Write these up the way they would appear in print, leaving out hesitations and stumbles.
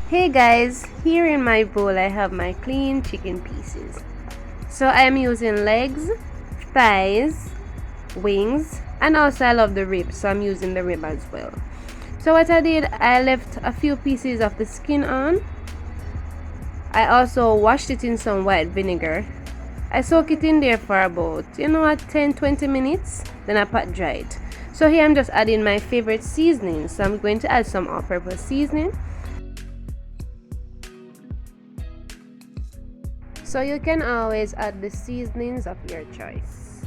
Hey guys, here in my bowl I have my clean chicken pieces. So I am using legs, thighs, wings, and also I love the ribs, so I'm using the rib as well. So what I did, I left a few pieces of the skin on. I also washed it in some white vinegar. I soak it in there for about 10-20 minutes, then I pat dry it. So here I'm just adding my favorite seasoning. So I'm going to add some all-purpose seasoning. So you can always add the seasonings of your choice.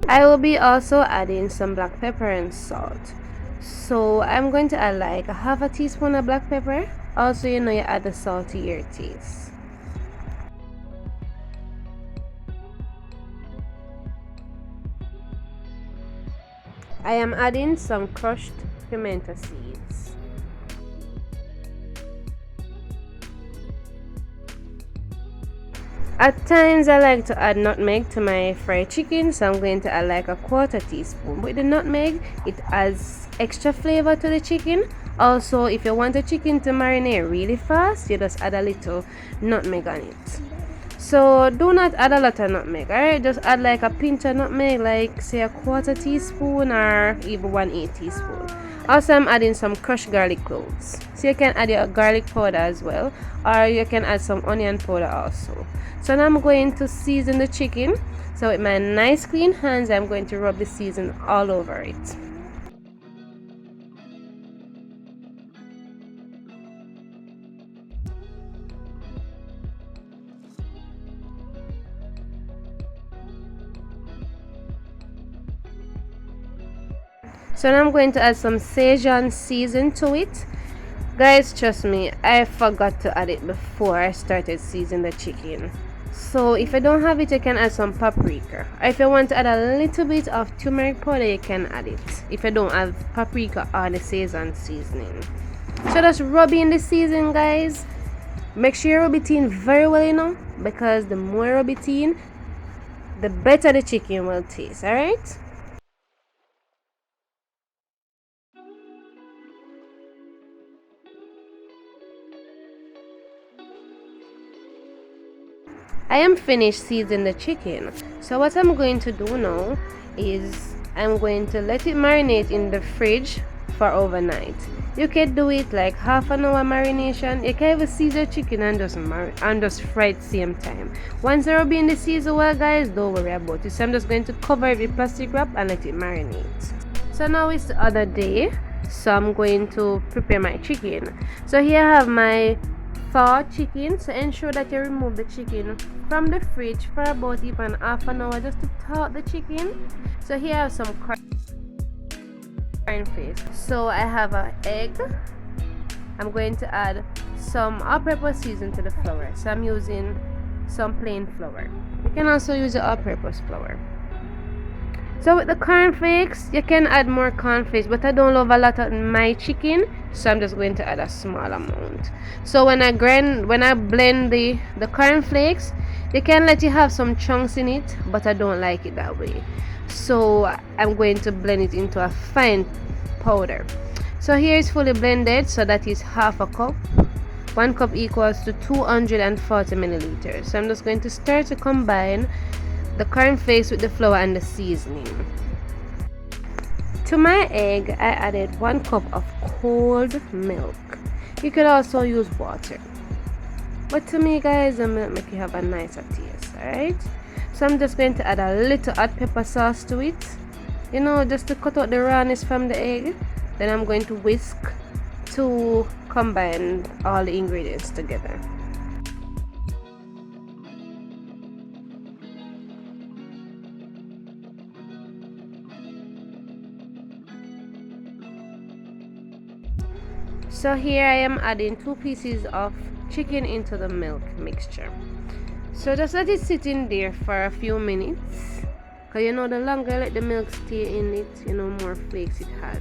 I will be also adding some black pepper and salt. So I'm going to add like a half a teaspoon of black pepper. Also, you add the salt to your taste. I am adding some crushed pimento seeds. At times I like to add nutmeg to my fried chicken, so I'm going to add like a quarter teaspoon. With the nutmeg, it adds extra flavor to the chicken. Also, if you want the chicken to marinate really fast, you just add a little nutmeg on it. So do not add a lot of nutmeg, alright? Just add like a pinch of nutmeg, like say a quarter teaspoon or even 1/8 teaspoon. Also, I'm adding some crushed garlic cloves. So you can add your garlic powder as well, or you can add some onion powder also. So now I'm going to season the chicken. So with my nice clean hands, I'm going to rub the season all over it. So now I'm going to add some sazon season to it. Guys, trust me, I forgot to add it before I started seasoning the chicken. So if you don't have it, you can add some paprika. Or if you want to add a little bit of turmeric powder, you can add it if you don't have paprika or the sazon seasoning. So just rub in the seasoning, guys. Make sure you rub it in very well, because the more you rub it in, the better the chicken will taste, alright? I am finished seasoning the chicken. So what I'm going to do now is I'm going to let it marinate in the fridge for overnight. You can do it like half an hour marination. You can even season chicken and just fry it same time. Once I rub in the season well, guys, don't worry about it. So I'm just going to cover it with plastic wrap and let it marinate. So now it's the other day, so I'm going to prepare my chicken. So here I have my thawed chicken. So ensure that you remove the chicken from the fridge for about even half an hour just to thaw the chicken. So here I have some cornflakes. So I have an egg. I'm going to add some all-purpose seasoning to the flour. So I'm using some plain flour. You can also use the all-purpose flour. So with the cornflakes, you can add more cornflakes, but I don't love a lot of my chicken, so I'm just going to add a small amount. So when I blend the cornflakes, you can let it have some chunks in it, but I don't like it that way. So I'm going to blend it into a fine powder. So here is fully blended, so that is half a cup. 1 cup equals to 240 milliliters. So I'm just going to start to combine the cornflakes with the flour and the seasoning. To my egg, I added 1 cup of cold milk. You could also use water, but to me, guys, the milk make you have a nicer taste, alright? So I'm just going to add a little hot pepper sauce to it, just to cut out the rawness from the egg. Then I'm going to whisk to combine all the ingredients together. So here I am adding 2 pieces of chicken into the milk mixture. So just let it sit in there for a few minutes, because the longer let the milk stay in it, more flakes it has.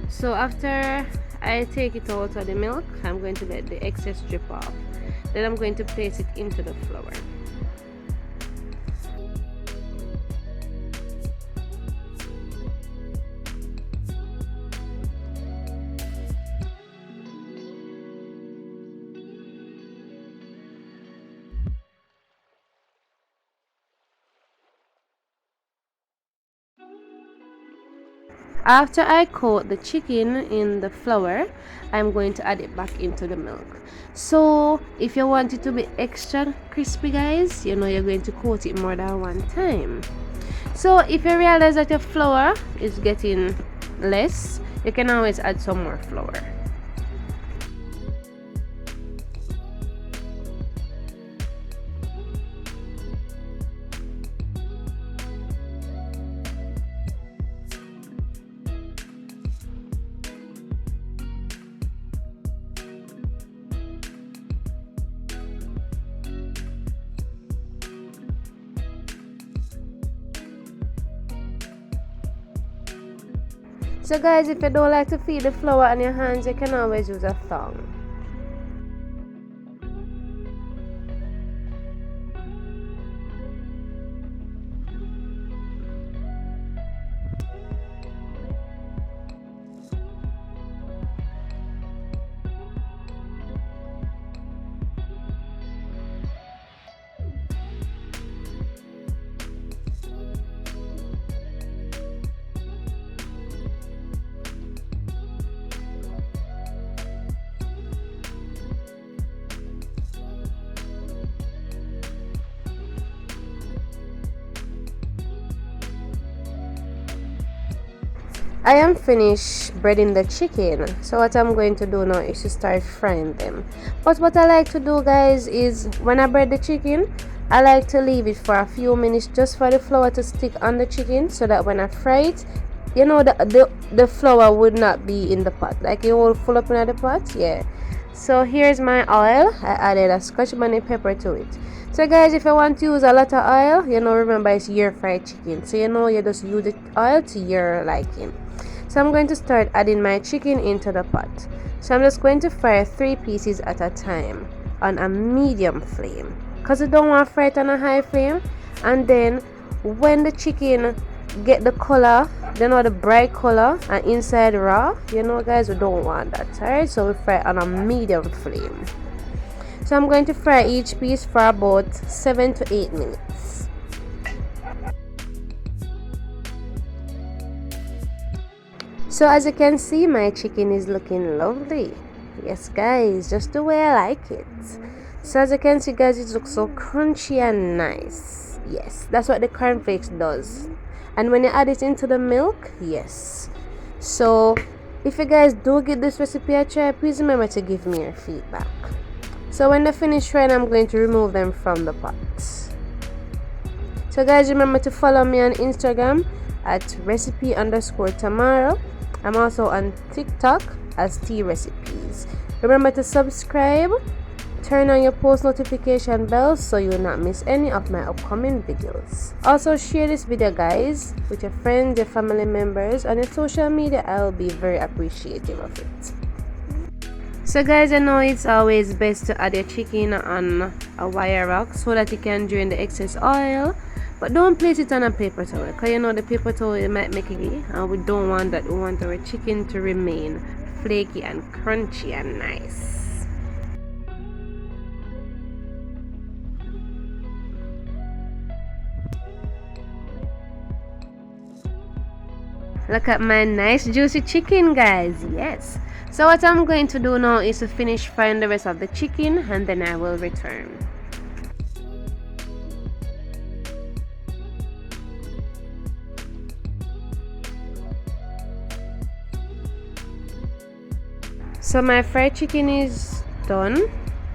So after I take it out of the milk, I'm going to let the excess drip off. Then I'm going to place it into the flour. After I coat the chicken in the flour, I'm going to add it back into the milk. So if you want it to be extra crispy, guys, you're going to coat it more than one time. So if you realize that your flour is getting less, you can always add some more flour. So guys, if you don't like to feel the flour on your hands, you can always use a thong. I am finished breading the chicken, so what I'm going to do now is to start frying them. But what I like to do, guys, is when I bread the chicken, I like to leave it for a few minutes just for the flour to stick on the chicken, so that when I fry it, the flour would not be in the pot, like it will full up in the pot. Yeah. So here's my oil. I added a scotch bonnet pepper to it. So guys, if you want to use a lot of oil, remember it's your fried chicken, so you just use the oil to your liking. So I'm going to start adding my chicken into the pot. So I'm just going to fry 3 pieces at a time on a medium flame, because I don't want to fry it on a high flame. And then when the chicken get the color, the bright color, and inside raw, guys, we don't want that. Alright, so we fry on a medium flame. So I'm going to fry each piece for about 7 to 8 minutes. So as you can see, my chicken is looking lovely. Yes guys, just the way I like it. So as you can see, guys, it looks so crunchy and nice. Yes, that's what the cornflakes does. And when you add it into the milk, yes. So if you guys do give this recipe a try, please remember to give me your feedback. So when they're finished frying, I'm going to remove them from the pot. So guys, remember to follow me on Instagram at recipe_Tamara. I'm also on TikTok as Tea Recipes. Remember to subscribe, turn on your post notification bell so you will not miss any of my upcoming videos. Also share this video, guys, with your friends, your family members on your social media. I'll be very appreciative of it. So guys, I know it's always best to add your chicken on a wire rack so that you can drain the excess oil. But don't place it on a paper towel, because the paper towel might make it, and we don't want that. We want our chicken to remain flaky and crunchy and nice. Look at my nice juicy chicken, guys. Yes. So what I'm going to do now is to finish frying the rest of the chicken, and then I will return. So my fried chicken is done.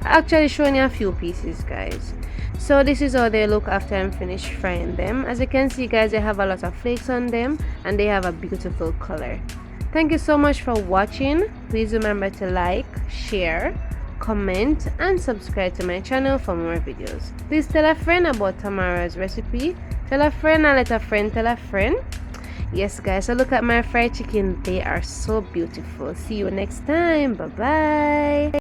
I actually showing you a few pieces, guys. So this is how they look after I'm finished frying them. As you can see, guys, they have a lot of flakes on them and they have a beautiful color. Thank you so much for watching. Please remember to like, share, comment, and subscribe to my channel for more videos. Please tell a friend about Tamara's recipe. Tell a friend and let a friend tell a friend. Yes guys, so look at my fried chicken. They are so beautiful. See you next time. Bye bye.